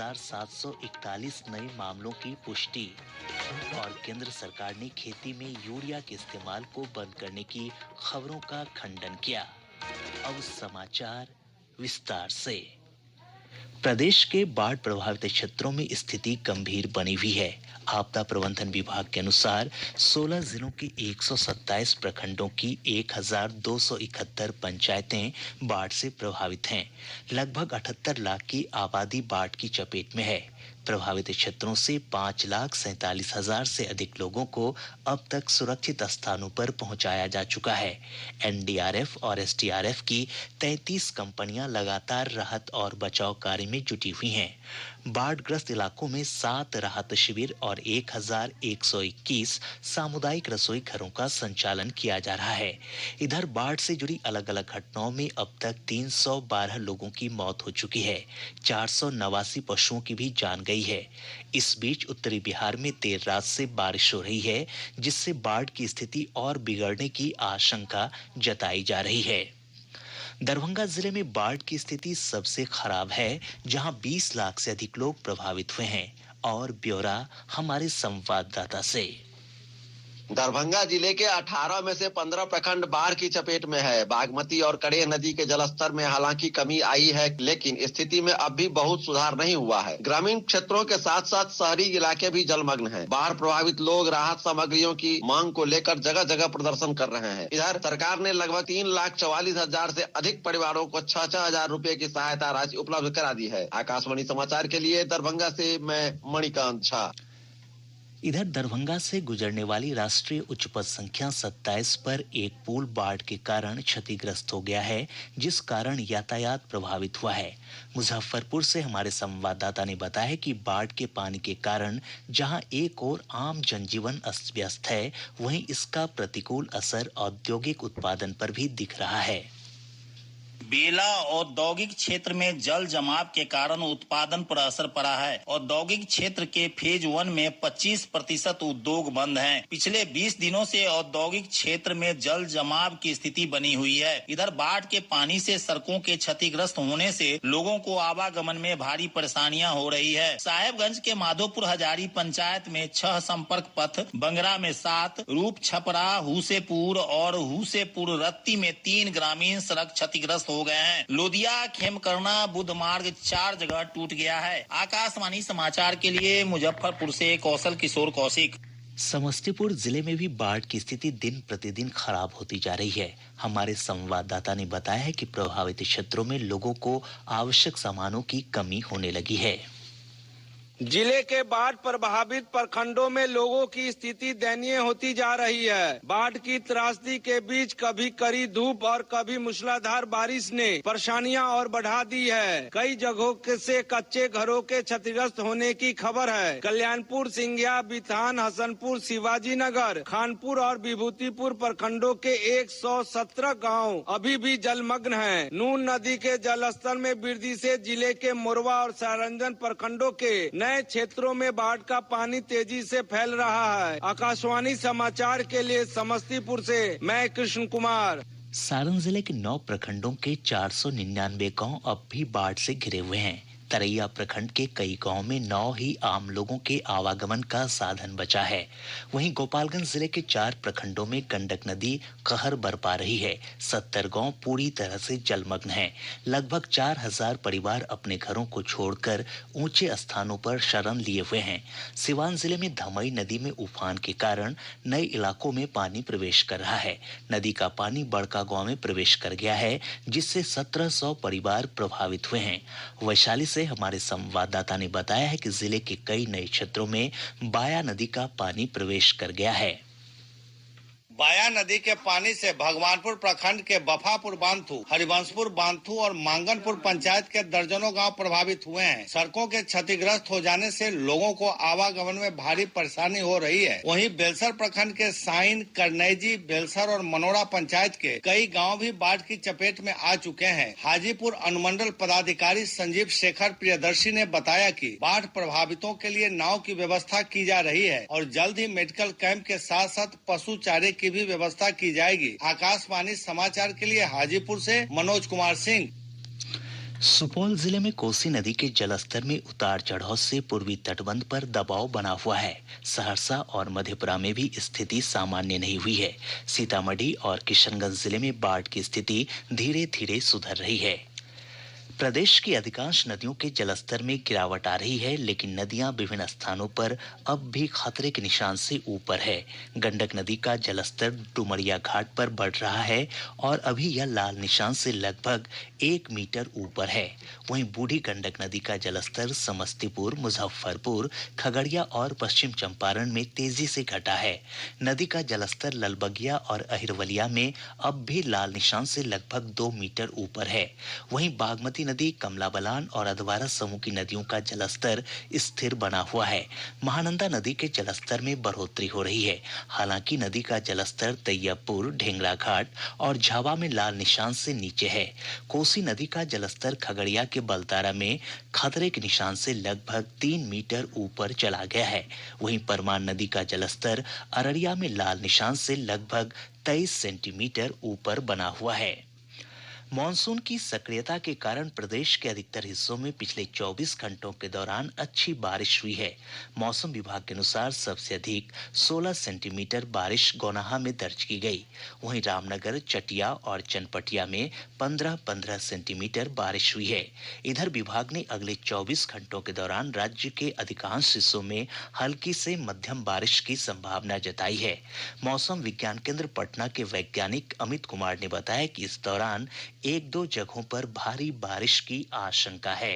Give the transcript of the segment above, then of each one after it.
13,741 नए मामलों की पुष्टि। और केंद्र सरकार ने खेती में यूरिया के इस्तेमाल को बंद करने की खबरों का खंडन किया। अब समाचार विस्तार से। प्रदेश के बाढ़ प्रभावित क्षेत्रों में स्थिति गंभीर बनी हुई है। आपदा प्रबंधन विभाग के अनुसार 16 जिलों के 127 प्रखंडों की 1,271 पंचायतें बाढ़ से प्रभावित हैं। लगभग 78 लाख की आबादी बाढ़ की चपेट में है। प्रभावित क्षेत्रों से 5,47,000 से अधिक लोगों को अब तक सुरक्षित स्थानों पर पहुंचाया जा चुका है। एनडीआरएफ और एसडीआरएफ की 33 कंपनियां लगातार राहत और बचाव कार्य में जुटी हुई हैं। बाढ़ग्रस्त इलाकों में 7 राहत शिविर और 1,121 सामुदायिक रसोई घरों का संचालन किया जा रहा है। इधर बाढ़ से जुड़ी अलग-अलग घटनाओं में अब तक 312 लोगों की मौत हो चुकी है। 489 पशुओं की भी जान गई है। इस बीच उत्तरी बिहार में देर रात से बारिश हो रही है, जिससे बाढ़ की स्थिति और बिगड़ने की आशंका जताई जा रही है। दरभंगा जिले में बाढ़ की स्थिति सबसे खराब है, जहां 20 लाख से अधिक लोग प्रभावित हुए हैं। और ब्यौरा हमारे संवाददाता से। दरभंगा जिले के 18 में से 15 प्रखंड बाढ़ की चपेट में है। बागमती और करेह नदी के जलस्तर में हालांकि कमी आई है, लेकिन स्थिति में अब भी बहुत सुधार नहीं हुआ है। ग्रामीण क्षेत्रों के साथ साथ शहरी इलाके भी जलमग्न हैं। बाढ़ प्रभावित लोग राहत सामग्रियों की मांग को लेकर जगह जगह प्रदर्शन कर रहे हैं। इधर सरकार ने लगभग 3,44,000 से अधिक परिवारों को 6,000 रुपए की सहायता राशि उपलब्ध करा दी है। आकाशवाणी समाचार के लिए दरभंगा से मैं मणिकांत झा। इधर दरभंगा से गुजरने वाली राष्ट्रीय उच्च पथ संख्या 27 पर एक पुल बाढ़ के कारण क्षतिग्रस्त हो गया है, जिस कारण यातायात प्रभावित हुआ है। मुजफ्फरपुर से हमारे संवाददाता ने बताया है कि बाढ़ के पानी के कारण जहां एक ओर आम जनजीवन अस्त व्यस्त है, वहीं इसका प्रतिकूल असर औद्योगिक उत्पादन पर भी दिख रहा है। बेला औद्योगिक क्षेत्र में जल जमाव के कारण उत्पादन पर असर पड़ा है। औद्योगिक क्षेत्र के फेज 1 में 25% उद्योग बंद हैं। पिछले 20 दिनों से औद्योगिक क्षेत्र में जल जमाव की स्थिति बनी हुई है। इधर बाढ़ के पानी से सड़कों के क्षतिग्रस्त होने से लोगों को आवागमन में भारी परेशानियां हो रही है। साहेबगंज के माधोपुर हजारी पंचायत में 6 संपर्क पथ, बंगरा में 7, रूप छपरा, हुसेपुर और हुसेपुर रत्ती में 3 ग्रामीण सड़क क्षतिग्रस्त हो गए हैं। लोदिया खेमकरना बुद्ध मार्ग 4 जगह टूट गया है। आकाशवाणी समाचार के लिए मुजफ्फरपुर से कौशल किशोर कौशिक। समस्तीपुर जिले में भी बाढ़ की स्थिति दिन प्रतिदिन खराब होती जा रही है। हमारे संवाददाता ने बताया है कि प्रभावित क्षेत्रों में लोगों को आवश्यक सामानों की कमी होने लगी है। जिले के बाढ़ प्रभावित प्रखंडों में लोगों की स्थिति दयनीय होती जा रही है। बाढ़ की त्रासदी के बीच कभी कड़ी धूप और कभी मूसलाधार बारिश ने परेशानियां और बढ़ा दी है। कई जगहों से कच्चे घरों के क्षतिग्रस्त होने की खबर है। कल्याणपुर, सिंघिया, बिथान, हसनपुर, शिवाजी नगर, खानपुर और विभूतिपुर प्रखंडों के 117 गाँव अभी भी जलमग्न हैं। नून नदी के जलस्तर में वृद्धि से जिले के मोरवा और सारंजन प्रखंडों के नए क्षेत्रों में बाढ़ का पानी तेजी से फैल रहा है। आकाशवाणी समाचार के लिए समस्तीपुर से मैं कृष्ण कुमार। सारण जिले के 9 प्रखंडों के 499 गांव अब भी बाढ़ से घिरे हुए हैं। तरैया प्रखंड के कई गांव में 9 ही आम लोगों के आवागमन का साधन बचा है। वहीं गोपालगंज जिले के 4 प्रखंडों में गंडक नदी कहर बरपा रही है। 70 गांव पूरी तरह से जलमग्न हैं। लगभग 4,000 परिवार अपने घरों को छोड़कर ऊंचे स्थानों पर शरण लिए हुए हैं। सिवान जिले में धमई नदी में उफान के कारण नए इलाकों में पानी प्रवेश कर रहा है। नदी का पानी बड़का गांव में प्रवेश कर गया है, जिससे 1700 परिवार प्रभावित हुए हैं। वैशाली से हमारे संवाददाता ने बताया है कि जिले के कई नए क्षेत्रों में बाया नदी का पानी प्रवेश कर गया है। बाया नदी के पानी से भगवानपुर प्रखंड के बफापुर बांथू, हरिवंशपुर बांथू और मांगनपुर पंचायत के दर्जनों गांव प्रभावित हुए हैं। सड़कों के क्षतिग्रस्त हो जाने से लोगों को आवागमन में भारी परेशानी हो रही है। वहीं बेलसर प्रखंड के साइन, करनैजी, बेलसर और मनोरा पंचायत के कई गाँव भी बाढ़ की चपेट में आ चुके हैं। हाजीपुर अनुमंडल पदाधिकारी संजीव शेखर प्रियदर्शी ने बताया कि बाढ़ प्रभावितों के लिए नाव की व्यवस्था की जा रही है और जल्द ही मेडिकल कैंप के साथ साथ पशु चारे की भी व्यवस्था की जाएगी। आकाशवाणी समाचार के लिए हाजीपुर से मनोज कुमार सिंह। सुपौल जिले में कोसी नदी के जलस्तर में उतार चढ़ाव से पूर्वी तटबंध पर दबाव बना हुआ है। सहरसा और मधेपुरा में भी स्थिति सामान्य नहीं हुई है। सीतामढ़ी और किशनगंज जिले में बाढ़ की स्थिति धीरे धीरे सुधर रही है। प्रदेश की अधिकांश नदियों के जलस्तर में गिरावट आ रही है, लेकिन नदियां विभिन्न स्थानों पर अब भी खतरे के निशान से ऊपर है। गंडक नदी का जलस्तर डुमरिया घाट पर बढ़ रहा है और अभी यह लाल निशान से लगभग 1 मीटर ऊपर है। वहीं बूढ़ी गंडक नदी का जलस्तर समस्तीपुर, मुजफ्फरपुर, खगड़िया और पश्चिम चंपारण में तेजी से घटा है। नदी का जलस्तर ललबगिया और अहिरवलिया में अब भी लाल निशान से लगभग 2 मीटर ऊपर है। वहीं बागमती नदी, कमला बलान और अधवारा समूह की नदियों का जलस्तर स्थिर बना हुआ है। महानंदा नदी के जलस्तर में बढ़ोतरी हो रही है। हालांकि नदी का जलस्तर तैयबपुर, ढेंगरा घाट और झावा में लाल निशान से नीचे है। कोसी नदी का जलस्तर खगड़िया के बलतारा में खतरे के निशान से लगभग 3 मीटर ऊपर चला गया है। वहीं परमान नदी का जलस्तर अररिया में लाल निशान से लगभग 23 सेंटीमीटर ऊपर बना हुआ है। मॉनसून की सक्रियता के कारण प्रदेश के अधिकतर हिस्सों में पिछले 24 घंटों के दौरान अच्छी बारिश हुई है। मौसम विभाग के अनुसार सबसे अधिक 16 सेंटीमीटर बारिश गौनाहा में दर्ज की गई। वहीं रामनगर, चटिया और चनपटिया में 15-15 सेंटीमीटर बारिश हुई है। इधर विभाग ने अगले 24 घंटों के दौरान राज्य के अधिकांश हिस्सों में हल्की से मध्यम बारिश की संभावना जताई है। मौसम विज्ञान केंद्र पटना के वैज्ञानिक अमित कुमार ने बताया कि इस दौरान 1-2 जगहों पर भारी बारिश की आशंका है।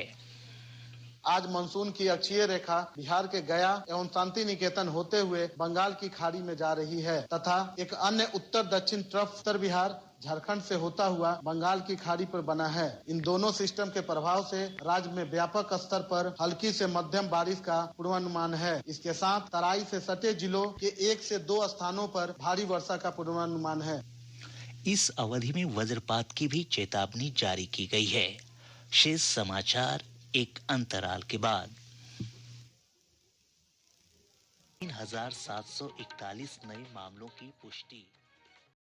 आज मानसून की अक्षीय रेखा बिहार के गया एवं शांति निकेतन होते हुए बंगाल की खाड़ी में जा रही है तथा एक अन्य उत्तर दक्षिण ट्रफ उत्तर बिहार झारखंड से होता हुआ बंगाल की खाड़ी पर बना है। इन दोनों सिस्टम के प्रभाव से राज्य में व्यापक स्तर पर हल्की से मध्यम बारिश का पूर्वानुमान है। इसके साथ तराई से सटे जिलों के 1 से 2 स्थानों पर भारी वर्षा का पूर्वानुमान है। इस अवधि में वज्रपात की भी चेतावनी जारी की गई है। शेष समाचार एक अंतराल के बाद। 3,741 नए मामलों की पुष्टि।